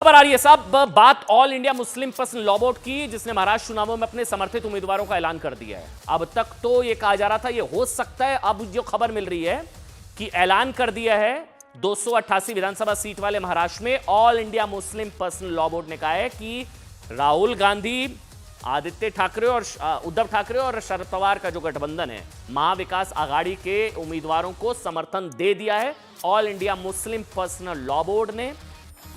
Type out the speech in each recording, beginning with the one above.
खबर आ रही है साहब, बात all India Muslim personal law board की, जिसने महाराष्ट्र चुनावों में अपने समर्थित उम्मीदवारों का ऐलान कर दिया है। अब तक तो यह कहा जा रहा था यह हो सकता है, अब जो खबर मिल रही है कि ऐलान कर दिया है 288 विधानसभा सीट वाले महाराष्ट्र में all India Muslim personal law board ने कहा है कि राहुल गांधी, आदित्य ठाकरे और उद्धव ठाकरे और शरद पवार का जो गठबंधन है, महाविकास आघाड़ी के उम्मीदवारों को समर्थन दे दिया है। All India Muslim personal law board ने,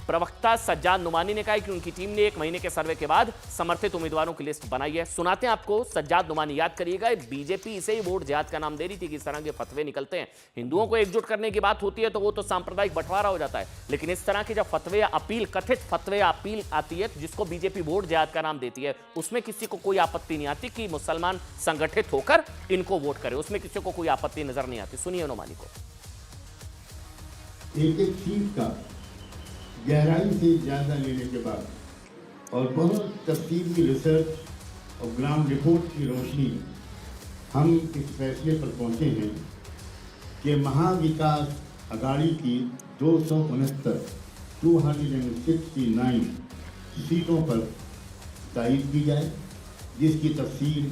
प्रवक्ता सज्जाद नुमानी ने कहा कि उनकी टीम ने 1 महीने के सर्वे के बाद समर्थित उम्मीदवारों की लिस्ट बनाई है। सुनाते हैं आपको सज्जाद नुमानी। याद करिएगा, बीजेपी इसे ही वोट जिहाद का नाम दे रही थी कि इस तरह के फतवे निकलते हैं, हिंदुओं को एकजुट करने की बात होती है तो वो तो सांप्रदायिक बंटवारा हो जाता है, लेकिन इस तरह के जब फतवे या अपील, कथित फतवे या अपील आती है जिसको बीजेपी वोट जिहाद का नाम देती है, उसमें किसी को कोई आपत्ति नहीं आती कि मुसलमान संगठित होकर इनको वोट करे, उसमें किसी को कोई आपत्ति नजर नहीं आती। सुनिए नुमानी को। एक चीज का गहराई से जायजा लेने के बाद और बहुत तफसीली रिसर्च और ग्राउंड रिपोर्ट की रोशनी में हम इस फैसले पर पहुंचे हैं कि महाविकास आघाड़ी की 269 सीटों पर तायीद की जाए, जिसकी तफसील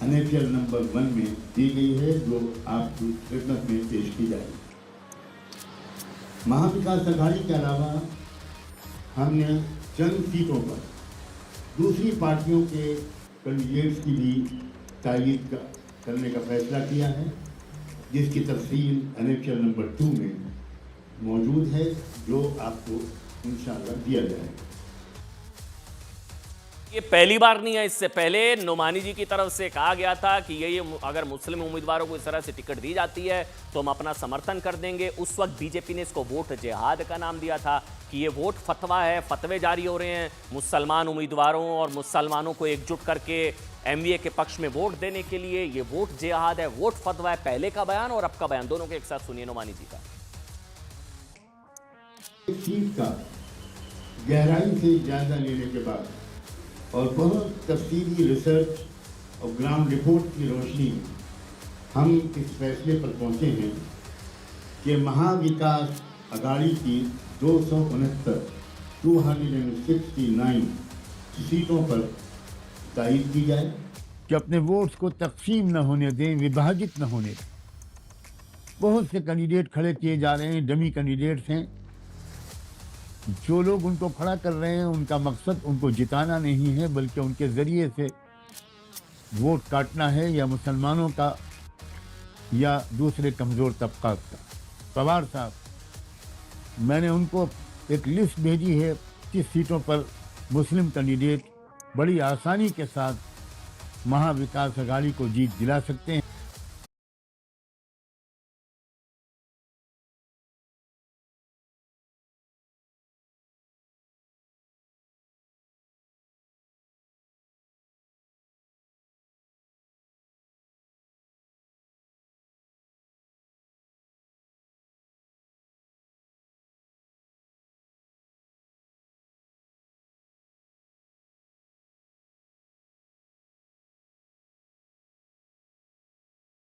एनएफएल नंबर 1 में दी गई है, जो आपकी खिदमत में पेश की जाएगी। महाविकास आघाड़ी के अलावा हमने चंद सीटों पर दूसरी पार्टियों के कैंडिडेट्स की भी तायीद करने का फैसला किया है, जिसकी तफसील एनएफएल नंबर 2 में मौजूद है, जो आपको इंशाअल्लाह दिया जाएगा। ये पहली बार नहीं है, इससे पहले नुमानी जी की तरफ से कहा गया था कि ये अगर मुस्लिम उम्मीदवारों को इस तरह से टिकट दी जाती है तो हम अपना समर्थन कर देंगे। उस वक्त बीजेपी ने इसको वोट जिहाद का नाम दिया था कि ये वोट फतवा है, फतवे जारी हो रहे हैं मुसलमान उम्मीदवारों और मुसलमानों को एकजुट करके एमवीए के पक्ष में वोट देने के लिए। ये वोट जिहाद है, वोट फतवा है। पहले का बयान और अब का बयान दोनों के एक साथ सुनिए नुमानी जी का। सीट का गहराई से जायजा लेने के बाद और बहुत तफसीली रिसर्च और ग्राउंड रिपोर्ट की रोशनी में हम इस फैसले पर पहुंचे हैं कि महाविकास आघाड़ी की 269 सीटों पर तायीद की जाए कि अपने वोट्स को तकसीम न होने दें, विभाजित न होने दें। बहुत से कैंडिडेट खड़े किए जा रहे हैं, डमी कैंडिडेट्स हैं। जो लोग उनको खड़ा कर रहे हैं, उनका मकसद उनको जिताना नहीं है, बल्कि उनके ज़रिए से वोट काटना है, या मुसलमानों का या दूसरे कमज़ोर तबका का। पवार साहब, मैंने उनको एक लिस्ट भेजी है, 30 सीटों पर मुस्लिम कैंडिडेट बड़ी आसानी के साथ महाविकास आघाड़ी को जीत दिला सकते हैं।